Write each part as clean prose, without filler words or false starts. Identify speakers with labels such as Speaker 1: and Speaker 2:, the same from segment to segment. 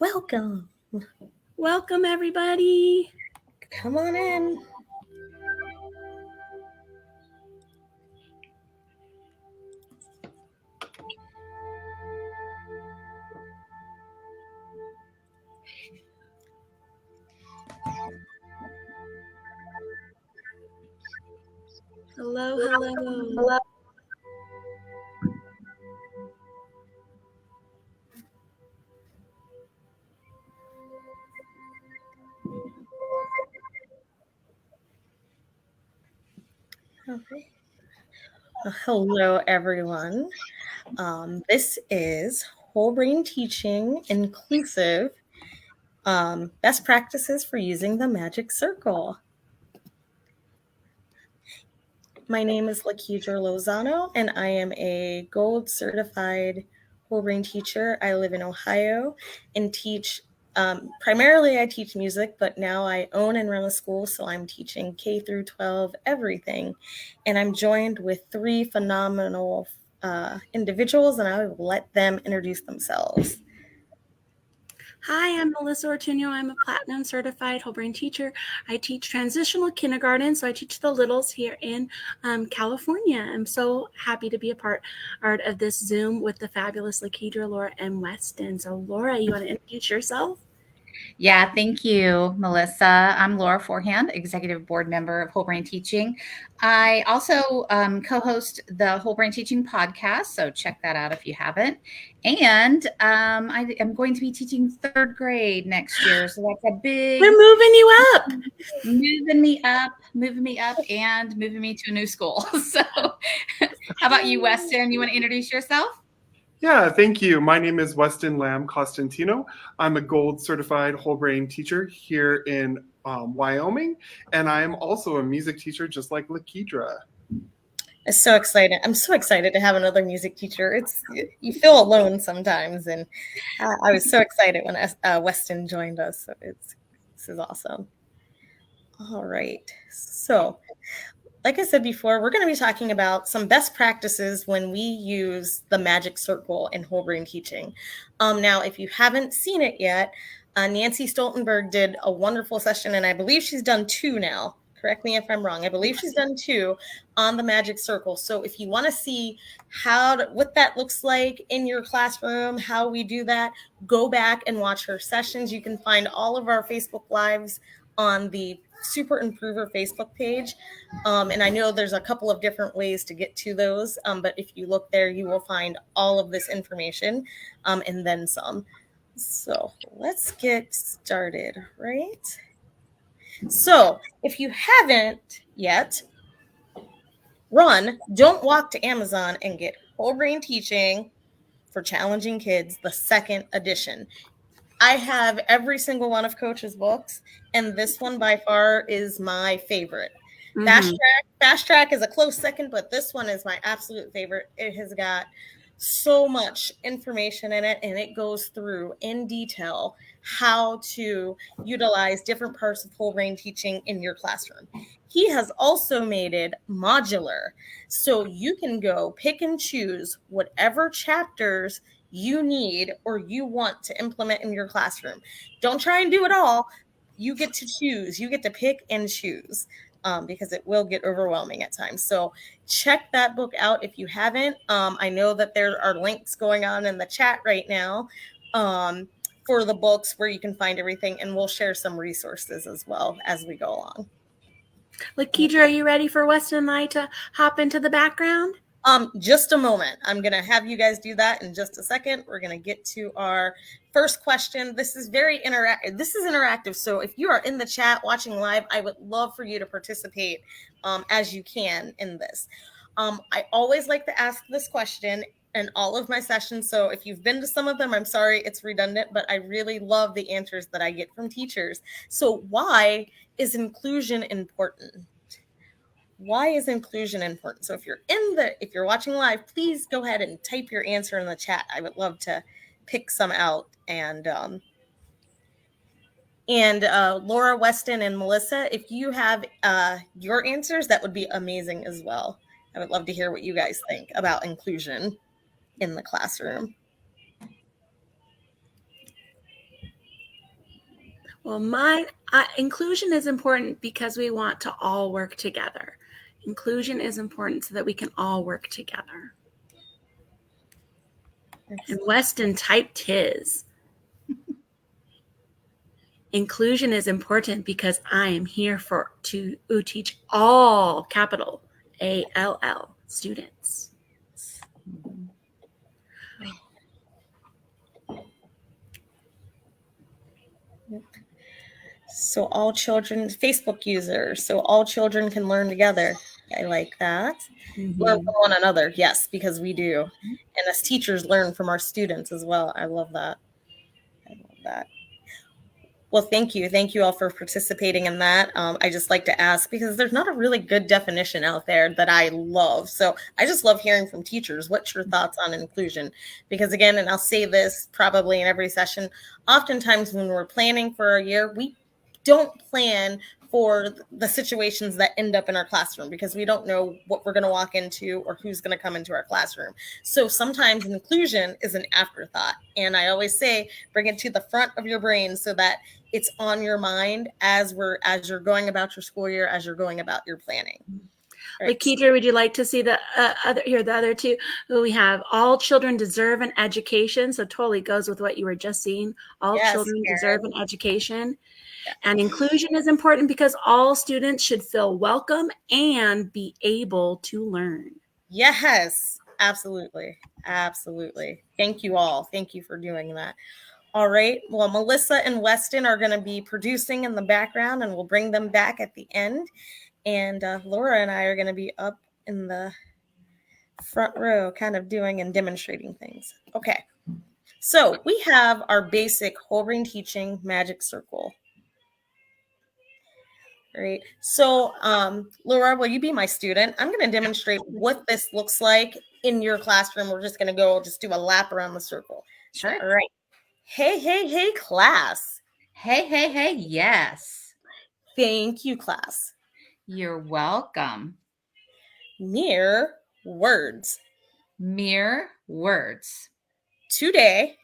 Speaker 1: Welcome.
Speaker 2: Welcome, everybody.
Speaker 1: Come on in.
Speaker 2: Hello, hello.
Speaker 1: Okay. Hello, everyone. This is Whole Brain Teaching Inclusive Best Practices for Using the Magic Circle. My name is LaKedria Lozano, and I am a gold certified whole brain teacher. I live in Ohio and teach. Primarily, I teach music, but now I own and run a school, so I'm teaching K through 12 everything. And I'm joined with three phenomenal individuals, and I will let them introduce themselves.
Speaker 2: Hi, I'm Melissa Ortuño. I'm a platinum certified whole brain teacher. I teach transitional kindergarten, so I teach the littles here in California. I'm so happy to be a part of this Zoom with the fabulous LaKedria, Laura, and Weston. So, Laura, you want to introduce yourself?
Speaker 3: Yeah, thank you, Melissa. I'm Laura Forehand, Executive Board Member of Whole Brain Teaching. I also co-host the Whole Brain Teaching podcast, so check that out if you haven't. And I am going to be teaching third grade next year, so that's a big.
Speaker 2: We're moving you up.
Speaker 3: Moving me up, and moving me to a new school. So, how about you, Weston? You want to introduce yourself?
Speaker 4: Yeah, thank you. My name is Weston Lamb Costantino. I'm a gold certified whole brain teacher here in Wyoming, and I'm also a music teacher just like LaKedria.
Speaker 1: I'm so excited. I'm so excited to have another music teacher. You feel alone sometimes, and I was so excited when Weston joined us. So this is awesome. All right. So, like I said before, we're going to be talking about some best practices when we use the magic circle in whole brain teaching. Now, if you haven't seen it yet, Nancy Stoltenberg did a wonderful session, and I believe she's done 2 now. Correct me if I'm wrong. I believe she's done 2 on the magic circle. So if you want to see what that looks like in your classroom, how we do that, go back and watch her sessions. You can find all of our Facebook Lives on the Super Improver Facebook page. And I know there's a couple of different ways to get to those, but if you look there, you will find all of this information and then some. So let's get started, right? So if you haven't yet, don't walk to Amazon and get Whole Brain Teaching for Challenging Kids, the 2nd edition. I have every single one of Coach's books, and this one by far is my favorite. Mm-hmm. Fast Track is a close second, but this one is my absolute favorite. It has got so much information in it, and it goes through in detail how to utilize different parts of whole brain teaching in your classroom. He has also made it modular, so you can go pick and choose whatever chapters you need or you want to implement in your classroom. Don't try and do it all. You get to choose. You get to pick and choose because it will get overwhelming at times. So check that book out if you haven't. I know that there are links going on in the chat right now for the books where you can find everything, and we'll share some resources as well as we go along.
Speaker 2: LaKedria, are you ready for Weston and I to hop into the background?
Speaker 1: Just a moment. I'm going to have you guys do that in just a second. We're going to get to our first question. This is very interactive. This is interactive. So if you are in the chat watching live, I would love for you to participate as you can in this. I always like to ask this question in all of my sessions. So if you've been to some of them, I'm sorry, it's redundant, but I really love the answers that I get from teachers. So why is inclusion important? Why is inclusion important? So if you're watching live, please go ahead and type your answer in the chat. I would love to pick some out. And Laura, Weston, and Melissa, if you have your answers, that would be amazing as well. I would love to hear what you guys think about inclusion in the classroom.
Speaker 2: Well, mine, inclusion is important because we want to all work together. Inclusion is important so that we can all work together. And Weston typed his. Inclusion is important because I am here to teach all, capital ALL, students.
Speaker 1: So all children, Facebook users, so all children can learn together. I like that. Learn from one another, yes, because we do. And as teachers, learn from our students as well. I love that. I love that. Well, thank you. Thank you all for participating in that. I just like to ask because there's not a really good definition out there that I love. So I just love hearing from teachers. What's your thoughts on inclusion? Because again, and I'll say this probably in every session, oftentimes when we're planning for a year, we don't plan for the situations that end up in our classroom because we don't know what we're going to walk into or who's going to come into our classroom. So sometimes inclusion is an afterthought. And I always say, bring it to the front of your brain so that it's on your mind as you're going about your school year, as you're going about your planning.
Speaker 2: Right. LaKedria, would you like to see the other two? We have all children deserve an education. So totally goes with what you were just seeing. All children deserve an education. And inclusion is important because all students should feel welcome and be able to learn.
Speaker 1: Yes, absolutely. Absolutely. Thank you all. Thank you for doing that. All right. Well, Melissa and Weston are going to be producing in the background and we'll bring them back at the end. And Laura and I are going to be up in the front row kind of doing and demonstrating things. Okay. So we have our basic whole brain teaching magic circle. Right. So, Laura, will you be my student? I'm going to demonstrate what this looks like in your classroom. We're just going to just do a lap around the circle.
Speaker 3: Sure.
Speaker 1: All right. Hey, hey, hey, class.
Speaker 3: Hey, hey, hey, yes.
Speaker 1: Thank you, class.
Speaker 3: You're welcome.
Speaker 1: Mere words.
Speaker 3: Mere words.
Speaker 1: Today.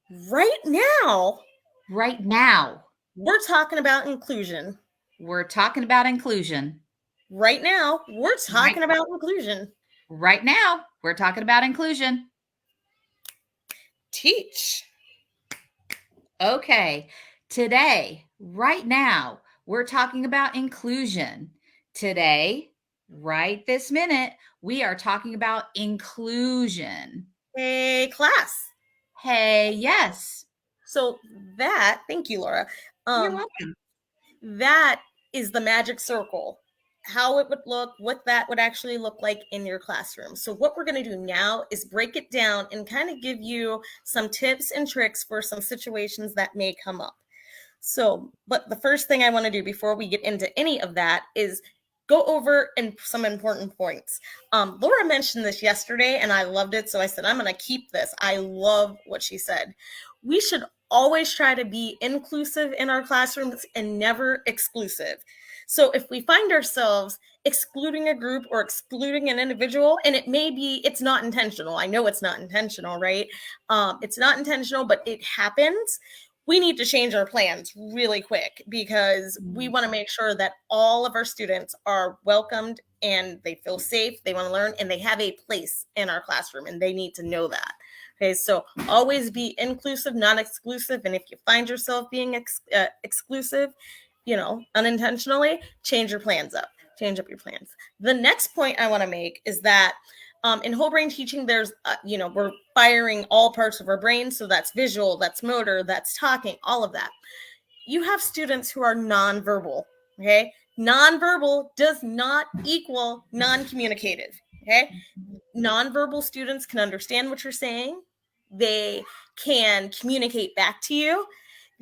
Speaker 1: Right now. We're talking about inclusion.
Speaker 3: We're talking about inclusion.
Speaker 1: Right now, we're talking about inclusion.
Speaker 3: Right now, we're talking about inclusion.
Speaker 1: Teach.
Speaker 3: Okay. Today, right now, we're talking about inclusion. Today, right this minute, we are talking about inclusion.
Speaker 1: Hey, class.
Speaker 3: Hey, yes.
Speaker 1: So thank you, Laura.
Speaker 3: You're welcome.
Speaker 1: That is the magic circle, how it would look, what that would actually look like in your classroom. So what we're going to do now is break it down and kind of give you some tips and tricks for some situations that may come up. So, but the first thing I want to do before we get into any of that is go over some important points. Laura mentioned this yesterday and I loved it. So I said, I'm going to keep this. I love what she said. We should always try to be inclusive in our classrooms and never exclusive. So if we find ourselves excluding a group or excluding an individual, and it's not intentional. I know it's not intentional, right? It's not intentional, but it happens. We need to change our plans really quick because we want to make sure that all of our students are welcomed and they feel safe, they want to learn, and they have a place in our classroom, and they need to know that. Okay, so always be inclusive, not exclusive. And if you find yourself being exclusive, unintentionally, change your plans up. Change up your plans. The next point I want to make is that in whole brain teaching, there's, we're firing all parts of our brain. So that's visual, that's motor, that's talking, all of that. You have students who are nonverbal, okay? Nonverbal does not equal non-communicative, okay? Nonverbal students can understand what you're saying. They can communicate back to you.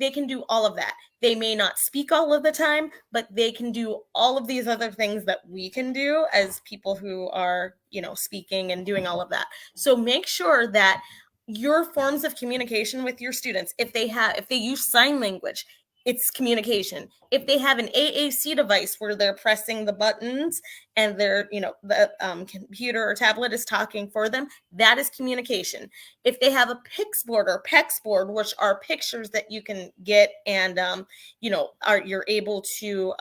Speaker 1: They can do all of that. They may not speak all of the time, but they can do all of these other things that we can do as people who are, speaking and doing all of that. So make sure that your forms of communication with your students, if they use sign language, it's communication. If they have an AAC device where they're pressing the buttons and they're, the computer or tablet is talking for them, that is communication. If they have a PIX board or PEX board, which are pictures that you can get and, you're able to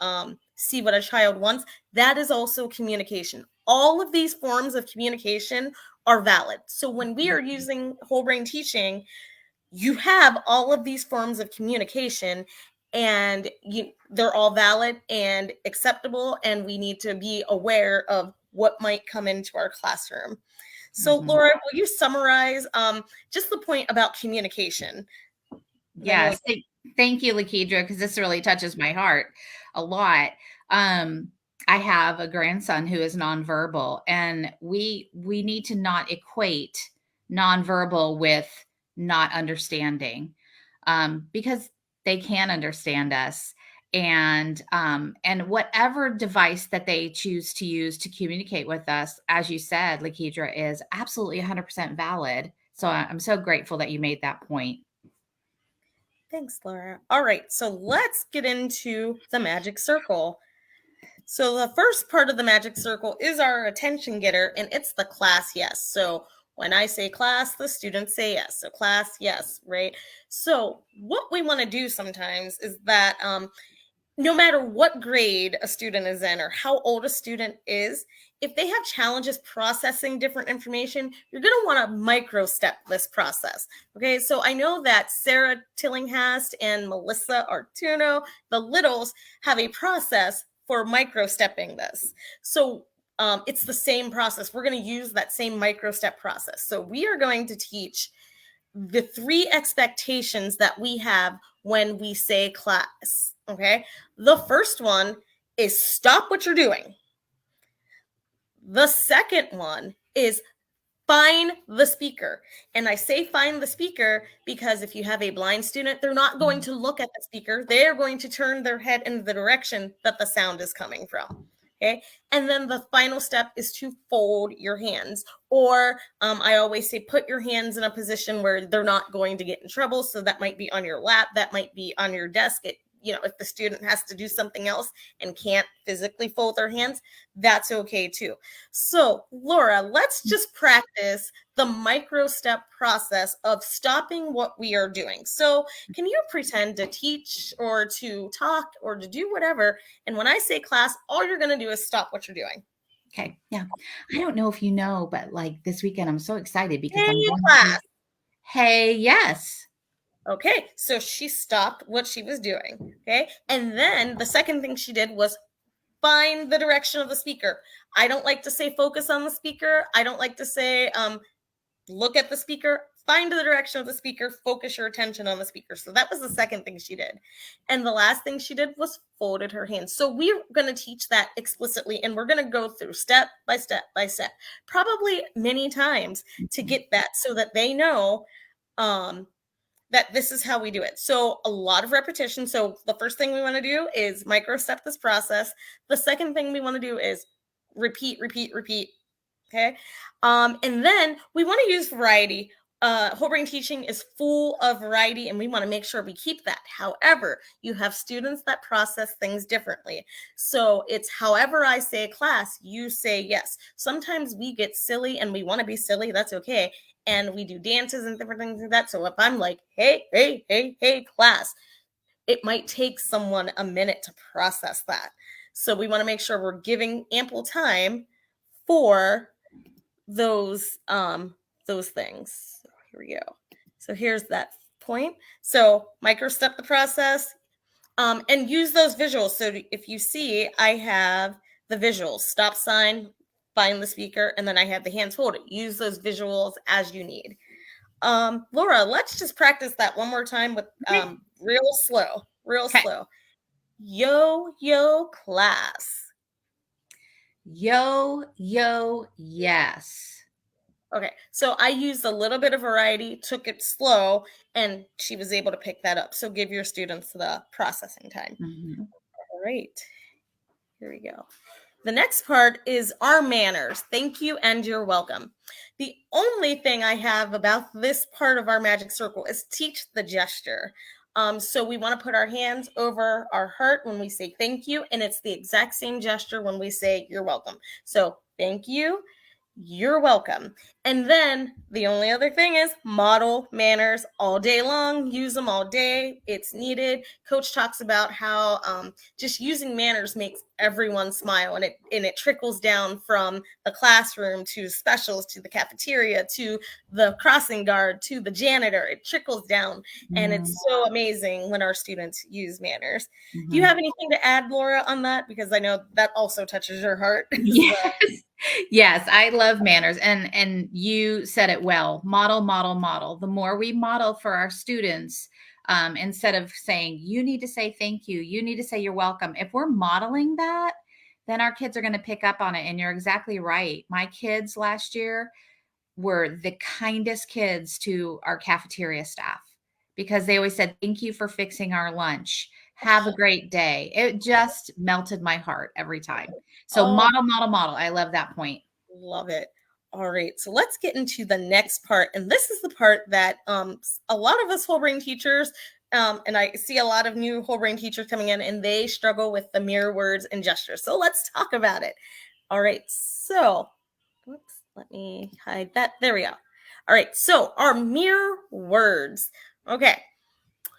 Speaker 1: see what a child wants, that is also communication. All of these forms of communication are valid. So when we are using whole brain teaching, you have all of these forms of communication, and they're all valid and acceptable, and we need to be aware of what might come into our classroom. So Laura, will you summarize just the point about communication?
Speaker 3: Yes, thank you, LaKedria, because this really touches my heart a lot. I have a grandson who is nonverbal, and we need to not equate nonverbal with not understanding, because they can understand us. And whatever device that they choose to use to communicate with us, as you said, LaKedria, is absolutely 100% valid. So I'm so grateful that you made that point.
Speaker 1: Thanks, Laura. All right, so let's get into the magic circle. So the first part of the magic circle is our attention getter, and it's the class yes. So when I say class, the students say yes. So class yes, right? So what we want to do sometimes is that no matter what grade a student is in or how old a student is, if they have challenges processing different information, you're going to want to micro-step this process. Okay, so I know that Sarah Tillinghast and Melissa Artuno, the littles, have a process for micro-stepping this. So it's the same process. We're going to use that same micro-step process. So we are going to teach the 3 expectations that we have when we say class. Okay, the first one is stop what you're doing. The second one is find the speaker. And I say find the speaker because if you have a blind student, they're not going to look at the speaker. They're going to turn their head in the direction that the sound is coming from. Okay. And then the final step is to fold your hands, or I always say put your hands in a position where they're not going to get in trouble. So that might be on your lap, that might be on your desk. If the student has to do something else and can't physically fold their hands, that's okay too. So Laura, let's just practice the micro step process of stopping what we are doing. So can you pretend to teach or to talk or to do whatever? And when I say class, all you're going to do is stop what you're doing.
Speaker 3: Okay. Yeah. I don't know if you know, but like this weekend, I'm so excited because
Speaker 1: hey,
Speaker 3: I'm going
Speaker 1: class.
Speaker 3: Hey, yes.
Speaker 1: Okay, so she stopped what she was doing, okay? And then the second thing she did was find the direction of the speaker. I don't like to say focus on the speaker. I don't like to say look at the speaker. Find the direction of the speaker, focus your attention on the speaker. So that was the second thing she did. And the last thing she did was folded her hands. So we're going to teach that explicitly, and we're going to go through step by step by step, probably many times to get that so that they know that this is how we do it. So a lot of repetition. So the first thing we want to do is micro step this process. The second thing we want to do is repeat, repeat, repeat. Okay. And then we want to use variety. Whole brain teaching is full of variety, and we want to make sure we keep that. However, you have students that process things differently. So it's however I say class, you say yes. Sometimes we get silly and we want to be silly. That's okay. And we do dances and different things like that. So if I'm like, hey, hey, hey, hey, class, it might take someone a minute to process that. So we want to make sure we're giving ample time for those things. So here we go. So here's that point. So micro step the process, and use those visuals. So if you see, I have the visuals, stop sign, find the speaker, and then I have the hands folded. Use those visuals as you need. Laura, let's just practice that one more time with real slow. Yo, yo, class.
Speaker 3: Yo, yo, yes.
Speaker 1: Okay, so I used a little bit of variety, took it slow, and she was able to pick that up. So give your students the processing time. All right, here we go. The next part is our manners. Thank you and you're welcome. The only thing I have about this part of our magic circle is teach the gesture. So we want to put our hands over our heart when we say thank you, and it's the exact same gesture when we say you're welcome. So thank you, you're welcome. And then the only other thing is model manners all day long. Use them all day. It's needed. Coach talks about how just using manners makes everyone smile, and it trickles down from the classroom to specials to the cafeteria to the crossing guard to the janitor. It trickles down, and it's so amazing when our students use manners. Do you have anything to add, Laura, on that? Because I know that also touches your heart as well.
Speaker 3: Yes, I love manners, and you said it well. Model, model, model. The more we model for our students, instead of saying you need to say thank you, you need to say you're welcome. If we're modeling that, then our kids are going to pick up on it. And you're exactly right. My kids last year were the kindest kids to our cafeteria staff because they always said, thank you for fixing our lunch. Have a great day. It just melted my heart every time. So model, model, model. I love that point.
Speaker 1: Love it. All right. So let's get into the next part. And this is the part that a lot of us whole brain teachers, and I see a lot of new whole brain teachers coming in, and they struggle with the mirror words and gestures. So let's talk about it. All right. So whoops, let me hide that. There we go. All right. So our mirror words. Okay.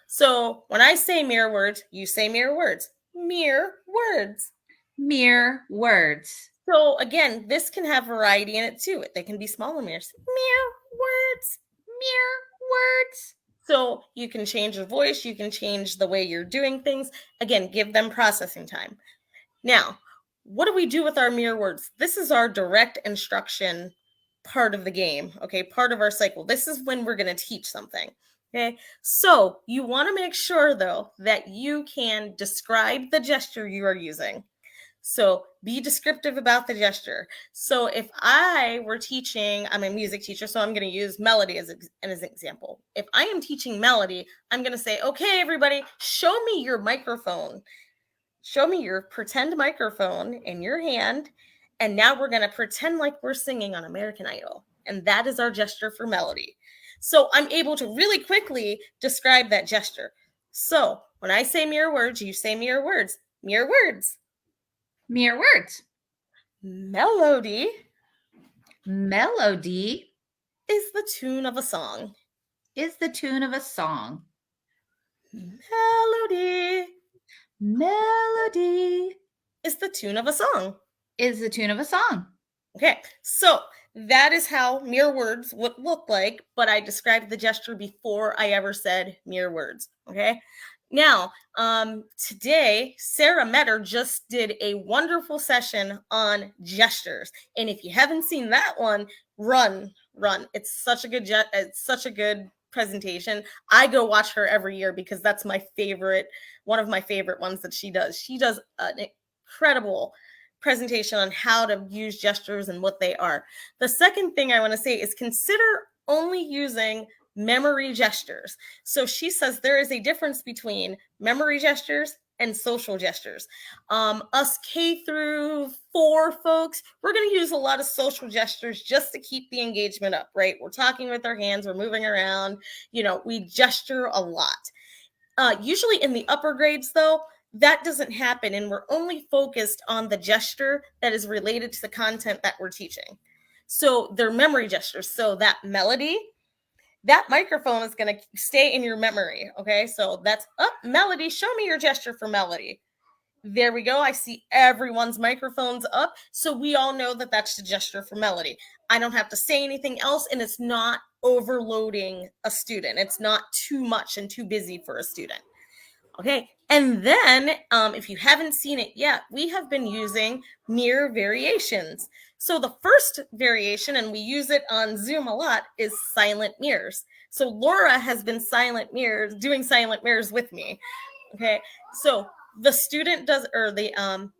Speaker 1: So when I say mirror words, you say mirror words. Mirror words.
Speaker 3: Mirror words.
Speaker 1: So again, this can have variety in it too. They can be smaller mirrors. Mirror words.
Speaker 3: Mirror words.
Speaker 1: So you can change your voice. You can change the way you're doing things. Again, give them processing time. Now, what do we do with our mirror words? This is our direct instruction part of the game, okay? Part of our cycle. This is when we're going to teach something, okay? So you want to make sure, though, that you can describe the gesture you are using. So be descriptive about the gesture. So if I were teaching, I'm a music teacher, so I'm going to use melody as an example. If I am teaching melody, I'm going to say, okay, everybody, show me your microphone. Show me your pretend microphone in your hand. And now we're going to pretend like we're singing on American Idol. And that is our gesture for melody. So I'm able to really quickly describe that gesture. So when I say mirror words, you say mirror words. Mirror words.
Speaker 3: Mirror words.
Speaker 1: Melody.
Speaker 3: Melody
Speaker 1: Is the tune of a song.
Speaker 3: Is the tune of a song.
Speaker 1: Melody.
Speaker 3: Melody
Speaker 1: Is the tune of a song.
Speaker 3: Is the tune of a song.
Speaker 1: Okay, so that is how mirror words would look like, but I described the gesture before I ever said mirror words, okay? Now, today, Sarah Metter just did a wonderful session on gestures. And if you haven't seen that one, run. It's such a good presentation. I go watch her every year because that's one of my favorite ones that she does. She does an incredible presentation on how to use gestures and what they are. The second thing I want to say is consider only using memory gestures. So she says there is a difference between memory gestures and social gestures. Us K through 4 folks, we're going to use a lot of social gestures just to keep the engagement up, right? We're talking with our hands, we're moving around, we gesture a lot. Usually in the upper grades, though, that doesn't happen, and we're only focused on the gesture that is related to the content that we're teaching. So they're memory gestures. So that melody, that microphone is going to stay in your memory, okay? So that's melody. Show me your gesture for melody. There we go. I see everyone's microphones up. So we all know that that's the gesture for melody. I don't have to say anything else, and it's not overloading a student. It's not too much and too busy for a student. Okay, and then if you haven't seen it yet, we have been using mirror variations. So the first variation, and we use it on Zoom a lot, is silent mirrors. So Laura has been doing silent mirrors with me. Okay, so the student does, or the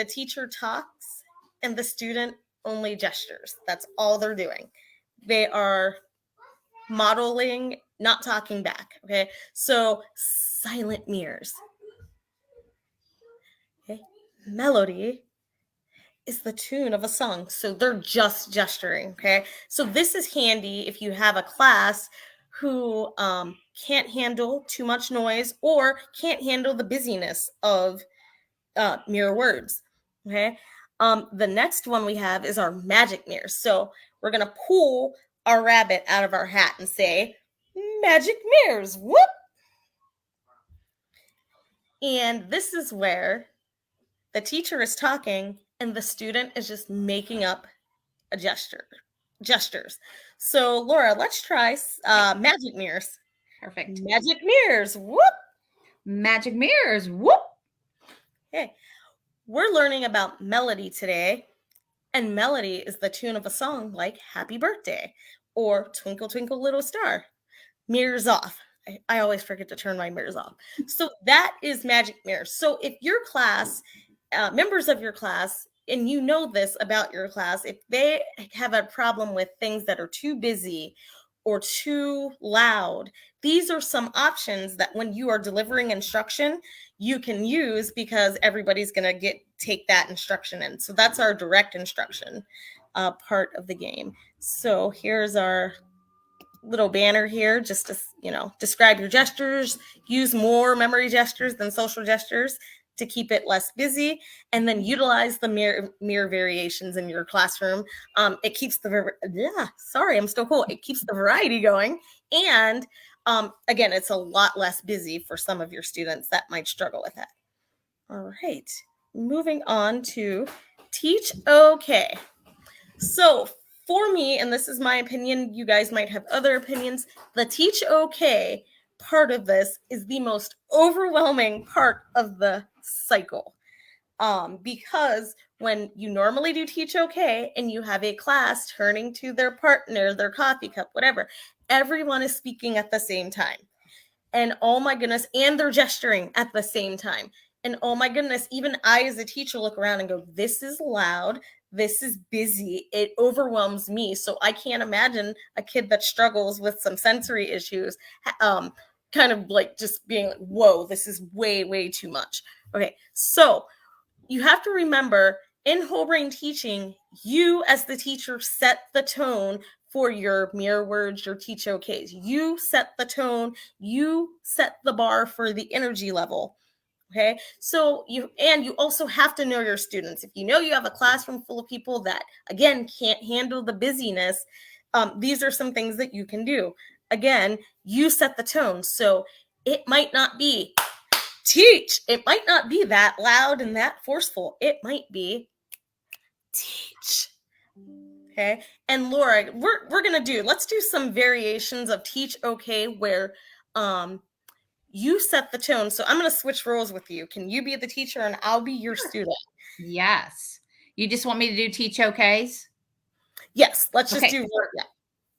Speaker 1: teacher talks, and the student only gestures. That's all they're doing. They are modeling, not talking back. Okay, so silent mirrors. Okay, melody is the tune of a song. So they're just gesturing. Okay, so this is handy if you have a class who can't handle too much noise or can't handle the busyness of mirror words. Okay. The next one we have is our magic mirrors. So we're going to pull our rabbit out of our hat and say, magic mirrors, whoop. And this is where the teacher is talking and the student is just making up a gestures. So Laura, let's try magic mirrors.
Speaker 3: Perfect.
Speaker 1: Magic mirrors, whoop.
Speaker 3: Magic mirrors, whoop.
Speaker 1: Okay. We're learning about melody today. And melody is the tune of a song like Happy Birthday or Twinkle, Twinkle, Little Star. Mirrors off. I always forget to turn my mirrors off. So that is magic mirrors. So if your class, members of your class, and you know this about your class, if they have a problem with things that are too busy or too loud, these are some options that when you are delivering instruction, you can use because everybody's going to take that instruction in. So that's our direct instruction part of the game. So here's our little banner here just to, describe your gestures. Use more memory gestures than social gestures to keep it less busy, and then utilize the mirror variations in your classroom. It keeps it keeps the variety going, and again, it's a lot less busy for some of your students that might struggle with that. All right, moving on to teach okay. So for me, and this is my opinion, you guys might have other opinions, the teach okay part of this is the most overwhelming part of the cycle. Because when you normally do teach okay and you have a class turning to their partner, their coffee cup, whatever, everyone is speaking at the same time. And oh my goodness, and they're gesturing at the same time. And oh my goodness, even I as a teacher look around and go, this is loud, this is busy, it overwhelms me. So I can't imagine a kid that struggles with some sensory issues, kind of like just being like, whoa, this is way, way too much. Okay, so you have to remember in whole brain teaching, you as the teacher set the tone for your mirror words, your teach okays. You set the tone, you set the bar for the energy level. Okay, so you also have to know your students. If you know you have a classroom full of people that, again, can't handle the busyness, these are some things that you can do. Again, you set the tone. So it might not be teach. It might not be that loud and that forceful. It might be teach. Okay, and Laura, we're gonna let's do some variations of teach okay where you set the tone. So I'm going to switch roles with you. Can you be the teacher and I'll be your student?
Speaker 3: Yes. You just want me to do teach okays?
Speaker 1: Yes. Let's just do
Speaker 3: yeah.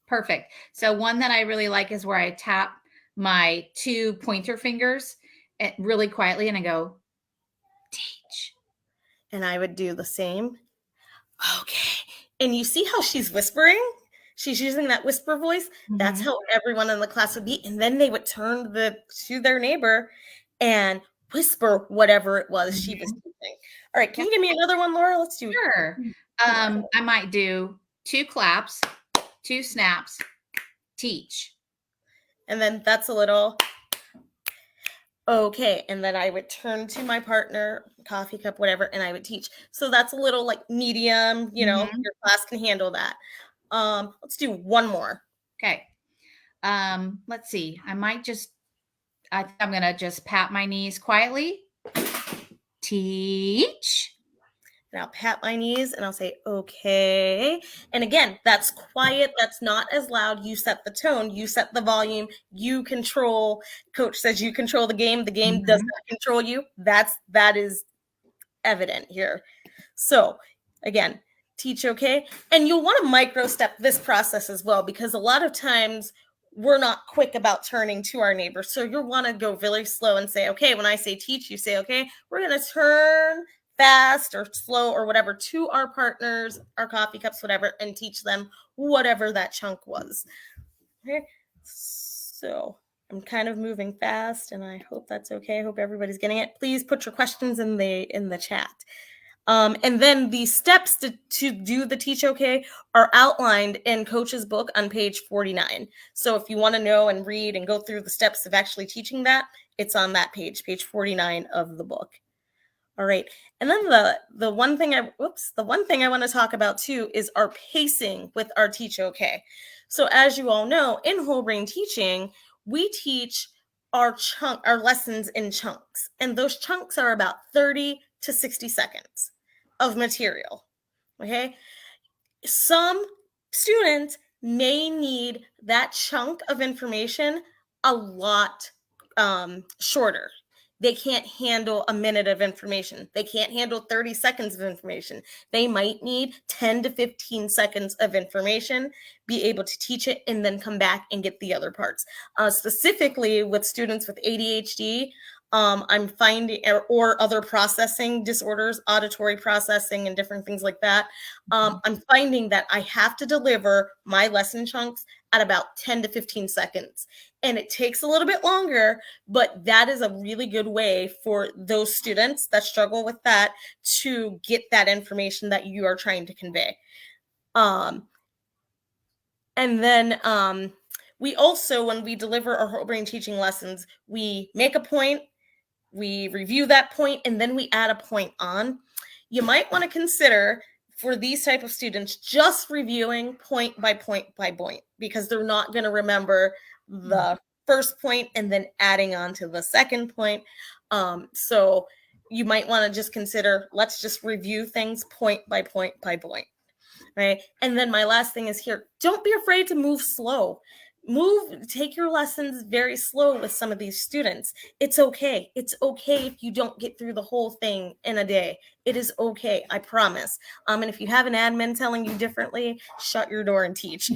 Speaker 3: Perfect. So one that I really like is where I tap my 2 pointer fingers really quietly and I go, teach.
Speaker 1: And I would do the same. Okay. And you see how she's whispering? She's using that whisper voice. Mm-hmm. That's how everyone in the class would be. And then they would turn to their neighbor and whisper whatever it was she was teaching. All right. Can you give me another one, Laura? Let's do it.
Speaker 3: Sure. I might do 2 claps, 2 snaps, teach.
Speaker 1: And then that's a little okay. And then I would turn to my partner, coffee cup, whatever, and I would teach. So that's a little like medium, your class can handle that. Let's do one more.
Speaker 3: Okay. Let's see. I'm going to just pat my knees quietly. Teach.
Speaker 1: And I'll pat my knees and I'll say, okay. And again, that's quiet. That's not as loud. You set the tone. You set the volume. You control. Coach says you control the game. The game does not control you. That is evident here. So again, teach okay. And you'll want to micro step this process as well, because a lot of times we're not quick about turning to our neighbor. So you'll want to go really slow and say, okay, when I say teach, you say, okay, we're going to turn fast or slow or whatever to our partners, our coffee cups, whatever, and teach them whatever that chunk was. Okay. So I'm kind of moving fast and I hope that's okay. I hope everybody's getting it. Please put your questions in the chat. And then the steps to do the Teach OK are outlined in Coach's book on page 49. So if you want to know and read and go through the steps of actually teaching that, it's on that page 49 of the book. All right. And then the one thing I want to talk about too is our pacing with our Teach OK. So as you all know, in whole brain teaching, we teach our lessons in chunks, and those chunks are about 30 to 60 seconds of material. Okay. Some students may need that chunk of information a lot shorter. They can't handle a minute of information. They can't handle 30 seconds of information. They might need 10 to 15 seconds of information, be able to teach it, and then come back and get the other parts. Specifically with students with ADHD, I'm finding, or other processing disorders, auditory processing and different things like that. I'm finding that I have to deliver my lesson chunks at about 10 to 15 seconds. And it takes a little bit longer, but that is a really good way for those students that struggle with that to get that information that you are trying to convey. And then we also, when we deliver our whole brain teaching lessons, we make a point, we review that point, and then we add a point on. You might want to consider, for these type of students, just reviewing point by point by point, because they're not going to remember the first point and then adding on to the second point. So you might want to just consider, let's just review things point by point by point, right? And then my last thing is here, don't be afraid to move slow. Take your lessons very slow with some of these students. It's okay. It's okay if you don't get through the whole thing in a day. It is okay, I promise. And if you have an admin telling you differently, shut your door and teach.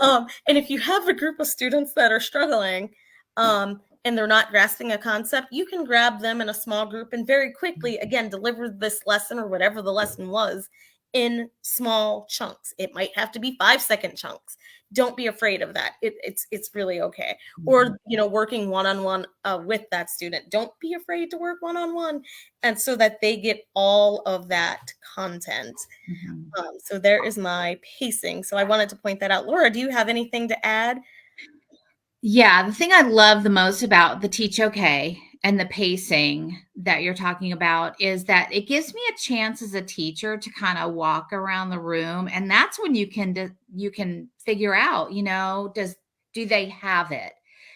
Speaker 1: And if you have a group of students that are struggling and they're not grasping a concept, you can grab them in a small group and very quickly, again, deliver this lesson or whatever the lesson was in small chunks. It might have to be 5-second chunks. Don't be afraid of that. It's really okay. Or, working one-on-one with that student. Don't be afraid to work one-on-one, and so that they get all of that content. So there is my pacing. So I wanted to point that out. Laura, do you have anything to add?
Speaker 3: Yeah, the thing I love the most about the Teach OK and the pacing that you're talking about is that it gives me a chance as a teacher to kind of walk around the room, and that's when you can figure out, do they have it?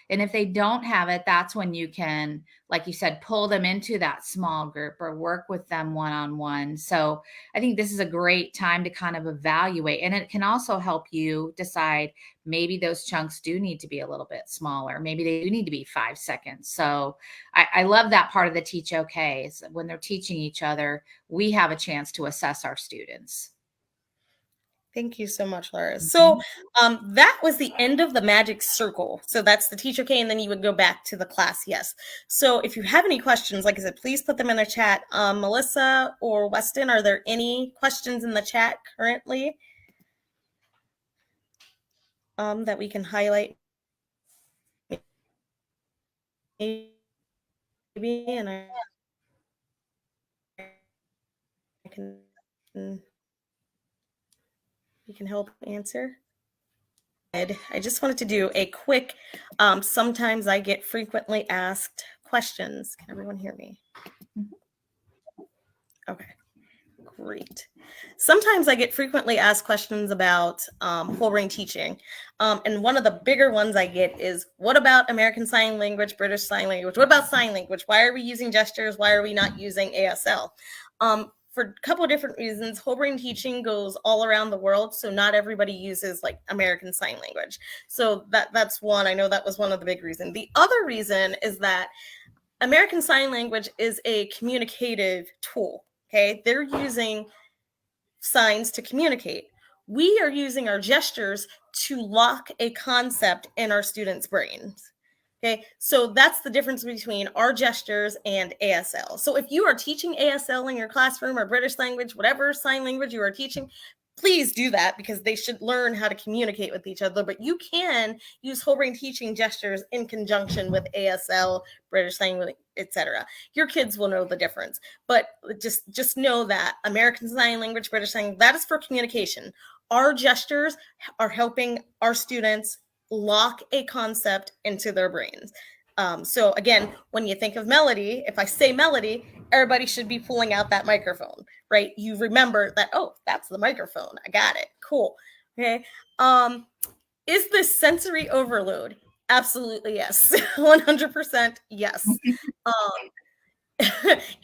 Speaker 3: And if they don't have it, that's when you can, like you said, pull them into that small group or work with them one-on-one. So I think this is a great time to kind of evaluate, and it can also help you decide maybe those chunks do need to be a little bit smaller. Maybe they do need to be 5 seconds. So I love that part of the Teach OK is when they're teaching each other, we have a chance to assess our students.
Speaker 1: Thank you so much, Laura. So that was the end of the magic circle. So that's the Teach OK, and then you would go back to the class. Yes. So if you have any questions, like I said, please put them in the chat. Melissa or Weston, are there any questions in the chat currently that we can highlight? Maybe, and I can you can help answer. I just wanted to do a quick, sometimes I get frequently asked questions. Can everyone hear me? Okay, great. Sometimes I get frequently asked questions about whole brain teaching. And one of the bigger ones I get is, what about American Sign Language, British Sign Language? What about sign language? Why are we using gestures? Why are we not using ASL? For a couple of different reasons. Whole brain teaching goes all around the world, so not everybody uses like American Sign Language. So that's one. I know that was one of the big reasons. The other reason is that American Sign Language is a communicative tool. Okay, they're using signs to communicate. We are using our gestures to lock a concept in our students' brains. Okay, so that's the difference between our gestures and ASL. So if you are teaching ASL in your classroom or British language, whatever sign language you are teaching, please do that, because they should learn how to communicate with each other. But you can use whole brain teaching gestures in conjunction with ASL, British Sign Language, etc. Your kids will know the difference. But just know that American Sign Language, British Sign, that is for communication. Our gestures are helping our students lock a concept into their brains. So again, when you think of melody, if I say melody, everybody should be pulling out that microphone, right? You remember that, oh, that's the microphone. I got it. Cool. Okay. Is this sensory overload? Absolutely yes. 100% yes.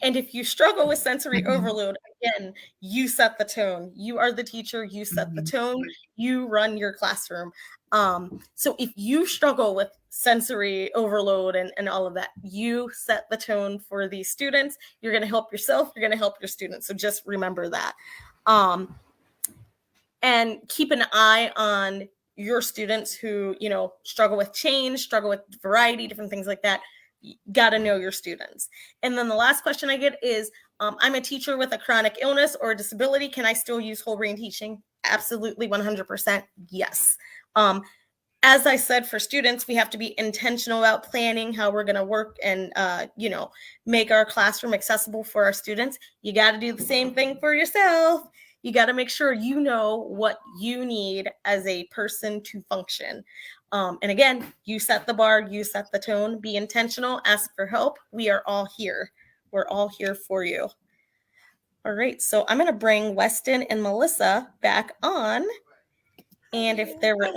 Speaker 1: And if you struggle with sensory overload, again, you set the tone. You are the teacher, you set the tone, you run your classroom. So if you struggle with sensory overload and all of that, you set the tone for these students. You're going to help yourself, you're going to help your students. So just remember that. And keep an eye on your students who, struggle with change, struggle with variety, different things like that. You got to know your students. And then the last question I get is, I'm a teacher with a chronic illness or a disability. Can I still use whole brain teaching? Absolutely, 100% yes. As I said, for students, we have to be intentional about planning how we're going to work and, make our classroom accessible for our students. You got to do the same thing for yourself. You got to make sure you know what you need as a person to function. And again, you set the bar, you set the tone, be intentional, ask for help. We are all here. We're all here for you. All right, so I'm going to bring Weston and Melissa back on. And if there were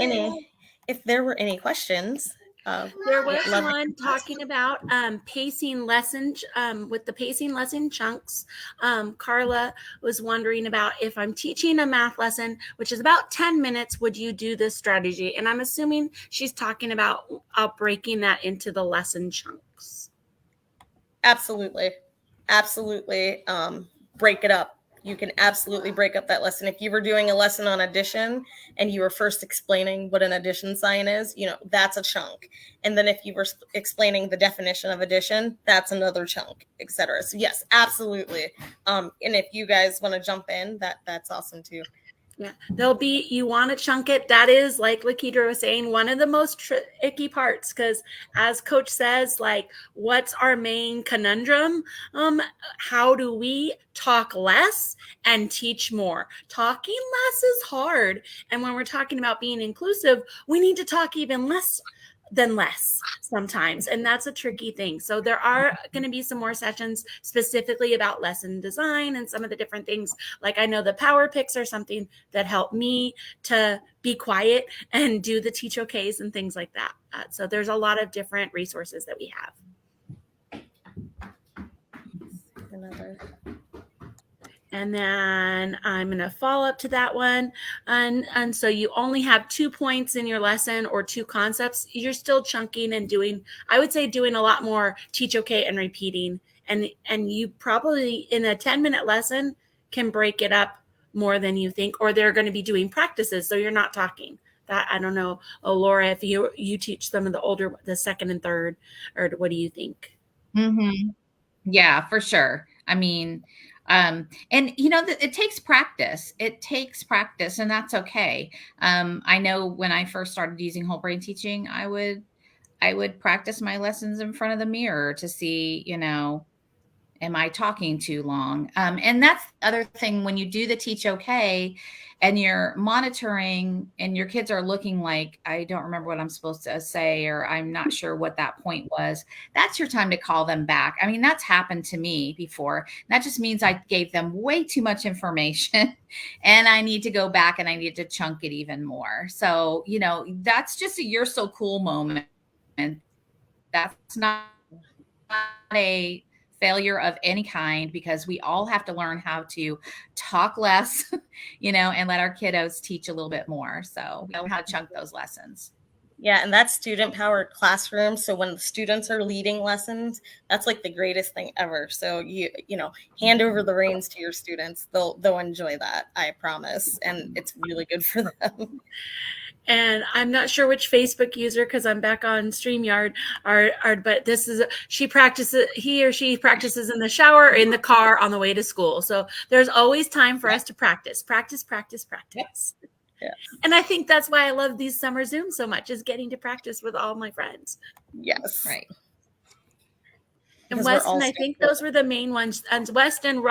Speaker 1: any questions,
Speaker 2: there was one talking about pacing lessons with the pacing lesson chunks. Carla was wondering about, if I'm teaching a math lesson, which is about 10 minutes, would you do this strategy? And I'm assuming she's talking about breaking that into the lesson chunks.
Speaker 1: Absolutely. Break it up. You can absolutely break up that lesson. If you were doing a lesson on addition and you were first explaining what an addition sign is, that's a chunk. And then if you were explaining the definition of addition, that's another chunk, etc. So yes, absolutely. And if you guys want to jump in, that's awesome too.
Speaker 2: Yeah, you want to chunk it. That is, like LaKedria was saying, one of the most tricky parts, because as Coach says, what's our main conundrum? How do we talk less and teach more? Talking less is hard. And when we're talking about being inclusive, we need to talk even less than less sometimes. And that's a tricky thing. So there are going to be some more sessions specifically about lesson design and some of the different things. Like, I know the power picks are something that help me to be quiet and do the teach okays and things like that. So there's a lot of different resources that we have. And then I'm going to follow up to that one. And so you only have 2 points in your lesson or 2 concepts. You're still chunking and doing a lot more teach okay and repeating. And you probably, in a 10-minute lesson, can break it up more than you think, or they're going to be doing practices. So you're not talking. That, I don't know, Laura, if you teach some of the second and third, or what do you think?
Speaker 3: Mm-hmm. Yeah, for sure. I mean, and it takes practice. And that's okay. I know when I first started using whole brain teaching, I would practice my lessons in front of the mirror to see, am I talking too long? And that's the other thing, when you do the teach okay and you're monitoring and your kids are looking like, I don't remember what I'm supposed to say, or I'm not sure what that point was, that's your time to call them back. I mean, that's happened to me before. That just means I gave them way too much information and I need to go back and I need to chunk it even more. So, that's just a "you're so cool" moment. And that's not a failure of any kind, because we all have to learn how to talk less, and let our kiddos teach a little bit more. So we know how to chunk those lessons.
Speaker 1: Yeah, and that's student-powered classroom. So when the students are leading lessons, that's like the greatest thing ever. So you hand over the reins to your students. They'll enjoy that, I promise, and it's really good for them.
Speaker 2: and I'm not sure which Facebook user, because I'm back on StreamYard, but this is, he or she practices in the shower, in the car, on the way to school. So there's always time for us to practice.
Speaker 1: Yeah.
Speaker 2: And I think that's why I love these summer Zooms so much, is getting to practice with all my friends.
Speaker 1: Yes.
Speaker 3: Right.
Speaker 2: And
Speaker 1: Because we're all
Speaker 2: Weston, I think those were the main ones. And Weston,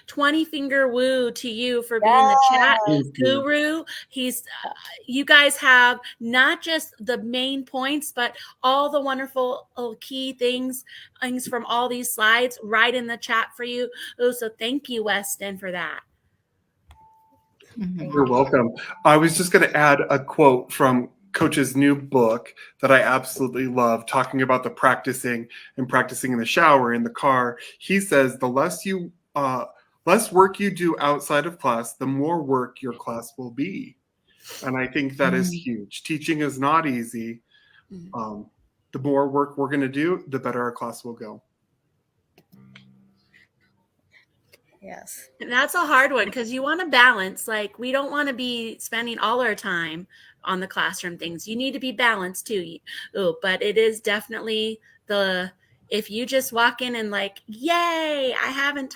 Speaker 2: 20 finger woo to you for being the chat guru. You guys have not just the main points, but all the wonderful key things from all these slides right in the chat for you. Oh, so thank you, Weston, for that.
Speaker 4: You're welcome. I was just going to add a quote from Coach's new book that I absolutely love, talking about the practicing in the shower, in the car. He says the less work you do outside of class, the more work your class will be. And I think that is huge. Teaching is not easy. The more work we're going to do, the better our class will go.
Speaker 1: Yes.
Speaker 2: And that's a hard one, because you want to balance. Like, we don't want to be spending all our time on the classroom things. You need to be balanced too. But it is definitely if you just walk in and like, yay, I haven't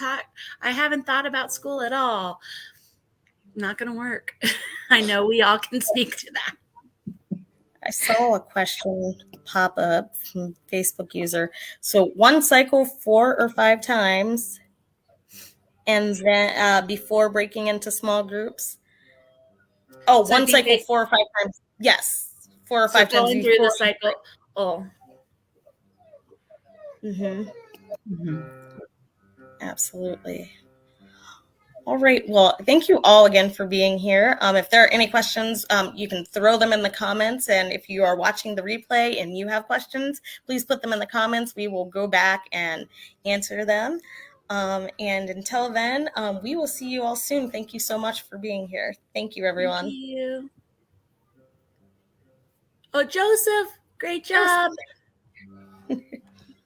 Speaker 2: thought about school at all, not going to work. I know we all can speak to that.
Speaker 1: I saw a question pop up from Facebook user. So one cycle 4 or 5 times, and then before breaking into small groups. Oh,
Speaker 2: So
Speaker 1: one cycle 4 or 5 times. Yes, 4 or 5 times
Speaker 2: going through the cycle. Oh.
Speaker 1: Absolutely. All right. Well, thank you all again for being here. If there are any questions, you can throw them in the comments. And if you are watching the replay and you have questions, please put them in the comments. We will go back and answer them. And until then, we will see you all soon. Thank you so much for being here. Thank you, everyone.
Speaker 2: Thank you. Oh, Joseph, great job.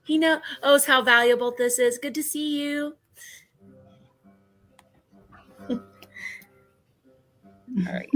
Speaker 2: He knows how valuable this is. Good to see you.
Speaker 1: All right.